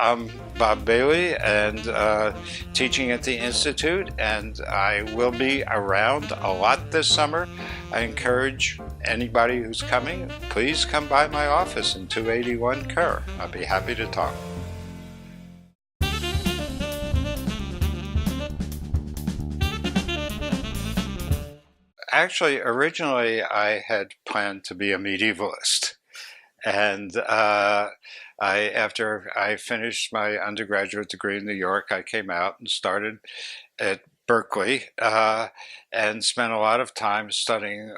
I'm Bob Bayley, and teaching at the Institute, and I will be around a lot this summer. I encourage anybody who's coming, please come by my office in 281 Kerr. I'll be happy to talk. Actually, originally I had planned to be a medievalist, and after I finished my undergraduate degree in New York, I came out and started at Berkeley and spent a lot of time studying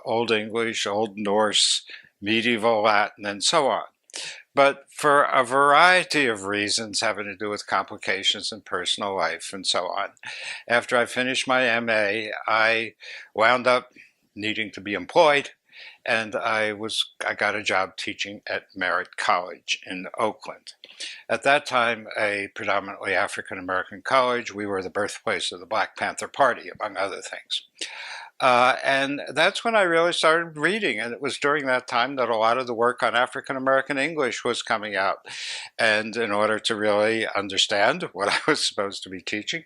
Old English, Old Norse, medieval Latin, and so on. But for a variety of reasons having to do with complications in personal life and so on, after I finished my MA, I wound up needing to be employed, and I got a job teaching at Merritt College in Oakland. At that time, a predominantly African-American college. We were the birthplace of the Black Panther Party, among other things. And that's when I really started reading, and it was during that time that a lot of the work on African-American English was coming out. And in order to really understand what I was supposed to be teaching,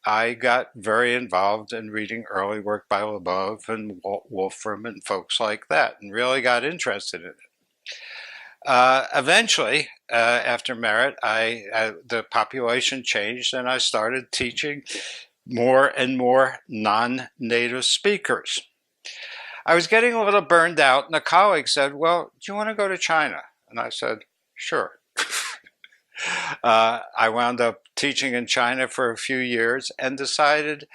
I got very involved in reading early work by Leboeuf and Walt Wolfram and folks like that, and really got interested in it. Eventually, after Merritt, the population changed, and I started teaching more and more non-native speakers. I was getting a little burned out, and a colleague said, "Well, do you want to go to China?" And I said, "Sure." I wound up teaching in China for a few years and decided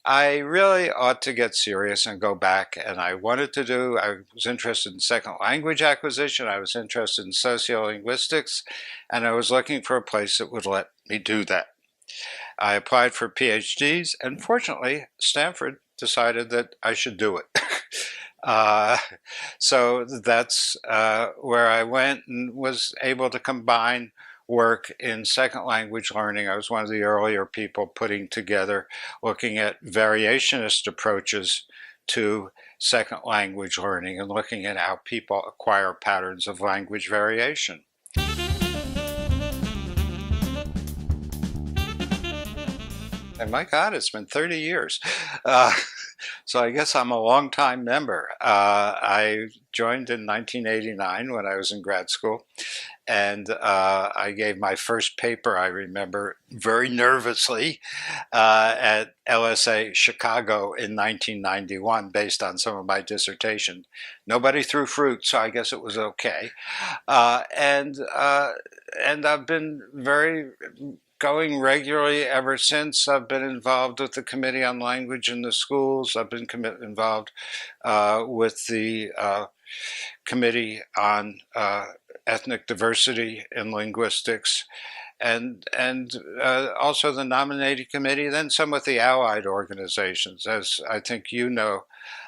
I really ought to get serious and go back. And I was interested in second language acquisition, I was interested in sociolinguistics, and I was looking for a place that would let me do that. I applied for PhDs, and fortunately, Stanford decided that I should do it. So that's where I went and was able to combine work in second language learning. I was one of the earlier people putting together, looking at variationist approaches to second language learning and looking at how people acquire patterns of language variation. And my God, it's been 30 years. So I guess I'm a long-time member. I joined in 1989 when I was in grad school, and I gave my first paper, I remember, very nervously at LSA Chicago in 1991 based on some of my dissertation. Nobody threw fruit, so I guess it was okay. And I've been going regularly ever since. I've been involved with the Committee on Language in the Schools. I've been involved with the Committee on Ethnic Diversity in Linguistics, and also the Nominating Committee, then some with the allied organizations. As I think you know,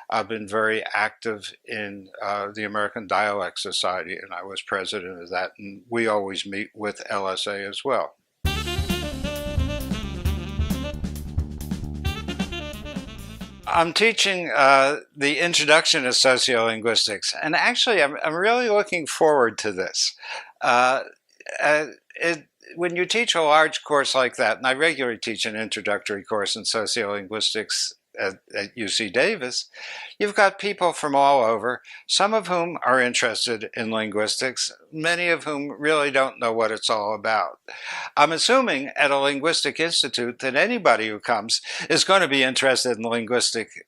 I've been very active in the American Dialect Society, and I was president of that, and we always meet with LSA as well. I'm teaching the introduction to sociolinguistics, and actually I'm really looking forward to this. When you teach a large course like that, and I regularly teach an introductory course in sociolinguistics at UC Davis, you've got people from all over, some of whom are interested in linguistics, many of whom really don't know what it's all about. I'm assuming at a linguistic institute that anybody who comes is going to be interested in linguistics.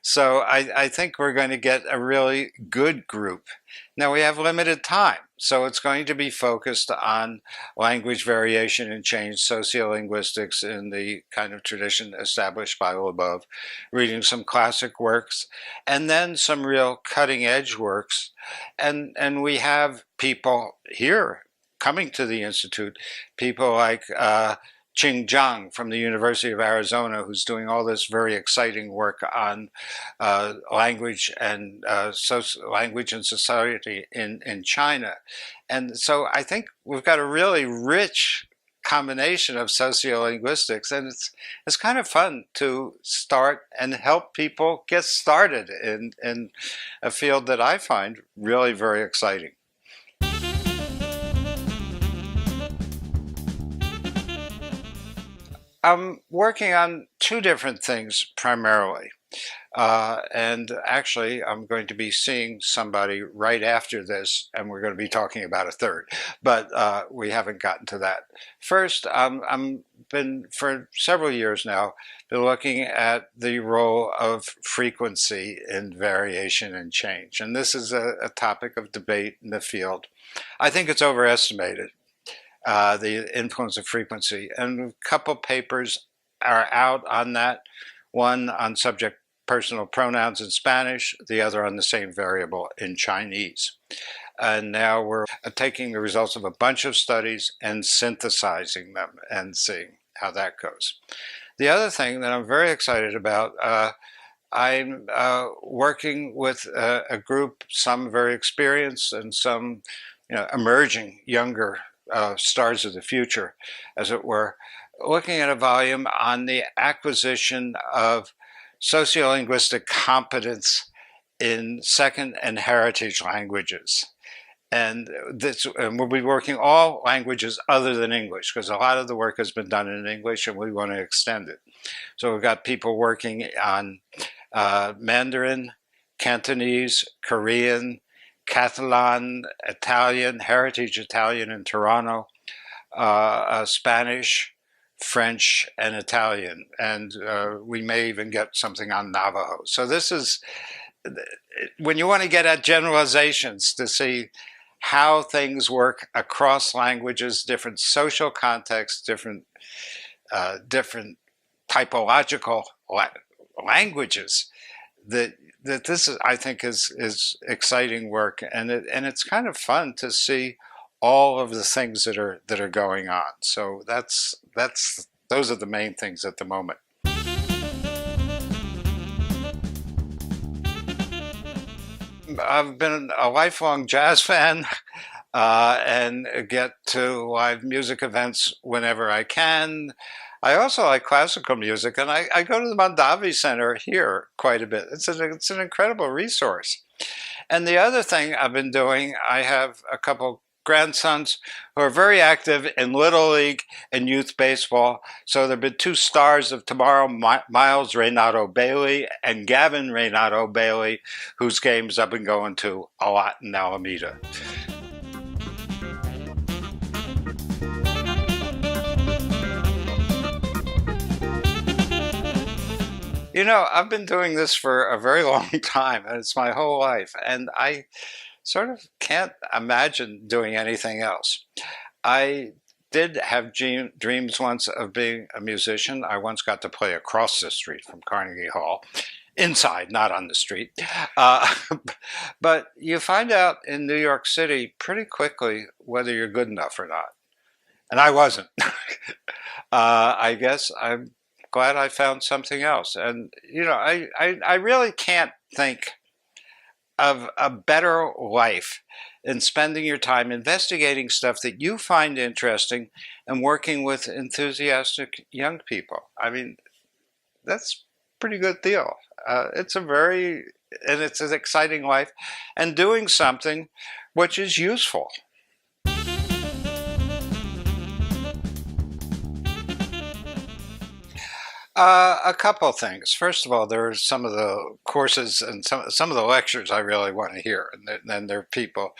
So I think we're going to get a really good group. Now, we have limited time, so it's going to be focused on language variation and change, sociolinguistics in the kind of tradition established by Leboeuf, reading some classic works, and then some real cutting-edge works. And we have people here coming to the Institute, people like Qing Zhang from the University of Arizona, who's doing all this very exciting work on language and society in China. And so I think we've got a really rich combination of sociolinguistics, and it's kind of fun to start and help people get started in a field that I find really very exciting. I'm working on two different things primarily. And actually, I'm going to be seeing somebody right after this, and we're going to be talking about a third, but we haven't gotten to that. First, I'm been for several years now been looking at the role of frequency in variation and change, and this is a topic of debate in the field. I think it's overestimated, the influence of frequency, and a couple papers are out on that. One on subject personal pronouns in Spanish, the other on the same variable in Chinese. And now we're taking the results of a bunch of studies and synthesizing them and seeing how that goes. The other thing that I'm very excited about, I'm working with a group, some very experienced and some emerging younger stars of the future, as it were, looking at a volume on the acquisition of sociolinguistic competence in second and heritage languages. And we'll be working all languages other than English, because a lot of the work has been done in English and we want to extend it. So we've got people working on Mandarin, Cantonese, Korean, Catalan, Italian, heritage Italian in Toronto, Spanish, French, and Italian, and we may even get something on Navajo. So this is, when you want to get at generalizations to see how things work across languages, different social contexts, different typological languages, that this is, I think, is exciting work, and it's kind of fun to see all of the things that are going on. So those are the main things at the moment. I've been a lifelong jazz fan, and get to live music events whenever I can. I also like classical music, and I go to the Mondavi Center here quite a bit. It's an incredible resource. And the other thing I've been doing, I have a couple grandsons who are very active in Little League and youth baseball. So there have been two stars of tomorrow, Miles Reynado Bayley and Gavin Reynado Bayley, whose games I've been going to a lot in Alameda. You know, I've been doing this for a very long time, and it's my whole life, and I sort of can't imagine doing anything else. I did have dreams once of being a musician. I once got to play across the street from Carnegie Hall, inside, not on the street. But you find out in New York City pretty quickly whether you're good enough or not. And I wasn't. I guess I'm glad I found something else. And, you know, I really can't think of a better life in spending your time investigating stuff that you find interesting and working with enthusiastic young people. I mean, that's a pretty good deal. It's an exciting life, and doing something which is useful. A couple things. First of all, there are some of the courses and some of the lectures I really want to hear, and then there are people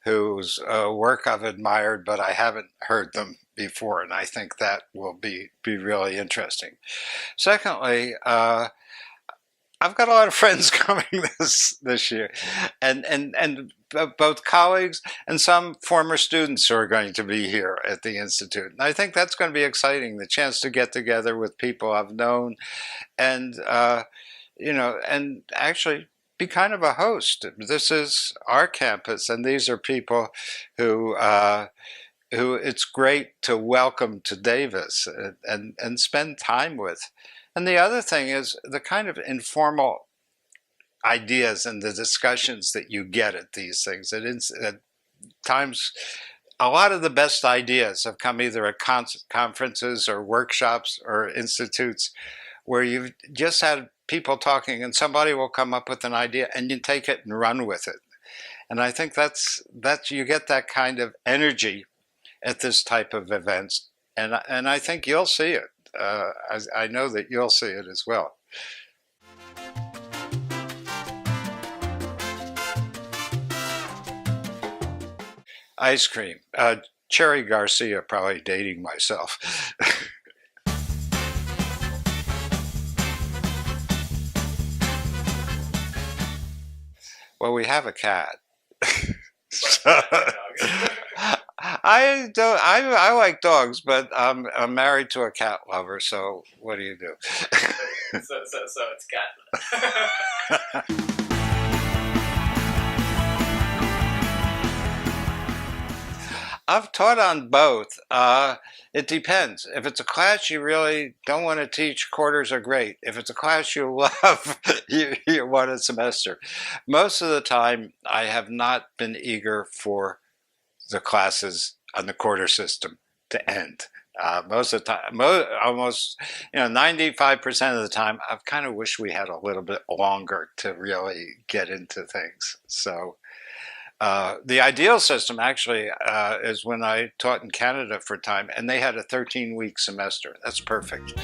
whose work I've admired, but I haven't heard them before, and I think that will be really interesting. Secondly, I've got a lot of friends coming this year, and both colleagues and some former students who are going to be here at the Institute. And I think that's going to be exciting, the chance to get together with people I've known and, and actually be kind of a host. This is our campus, and these are people who it's great to welcome to Davis and spend time with. And the other thing is the kind of informal ideas and the discussions that you get at these things. At times, a lot of the best ideas have come either at conferences or workshops or institutes where you've just had people talking and somebody will come up with an idea and you take it and run with it. And I think that's you get that kind of energy at this type of events. And I think you'll see it. I know that you'll see it as well. Ice cream. Cherry Garcia, probably dating myself. Well, we have a cat. So, I don't. I like dogs, but I'm married to a cat lover. So what do you do? So it's cat. I've taught on both. It depends. If it's a class you really don't want to teach, quarters are great. If it's a class you love, you want a semester. Most of the time, I have not been eager for the classes on the quarter system to end. Most of the time, almost 95% of the time, I've kind of wished we had a little bit longer to really get into things. So the ideal system actually is when I taught in Canada for a time, and they had a 13-week semester. That's perfect.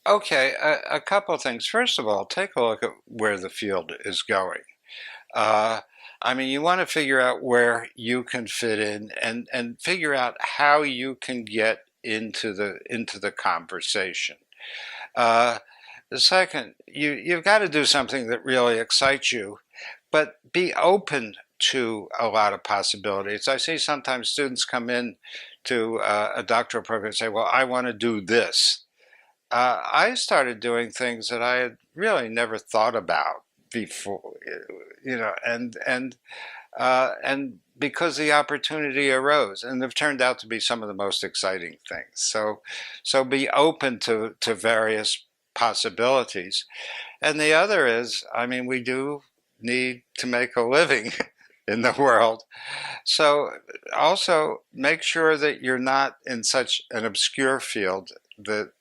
Okay, a couple of things. First of all, take a look at where the field is going. I mean, you want to figure out where you can fit in and figure out how you can get into the conversation. The second, you've got to do something that really excites you, but be open to a lot of possibilities. I see sometimes students come in to a doctoral program and say, well, I want to do this. I started doing things that I had really never thought about before, and because the opportunity arose, and they've turned out to be some of the most exciting things. So be open to various possibilities. And the other is, I mean, we do need to make a living in the world. So also make sure that you're not in such an obscure field that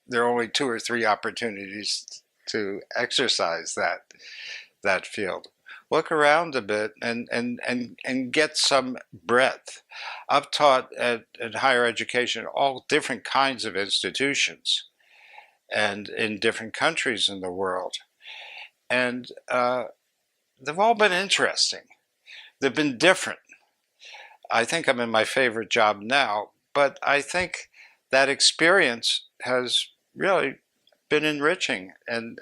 there are only 2 or 3 opportunities to exercise that field. Look around a bit and get some breadth. I've taught at higher education all different kinds of institutions and in different countries in the world. And they've all been interesting. They've been different. I think I'm in my favorite job now, but I think that experience has really been enriching and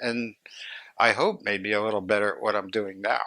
I hope maybe a little better at what I'm doing now.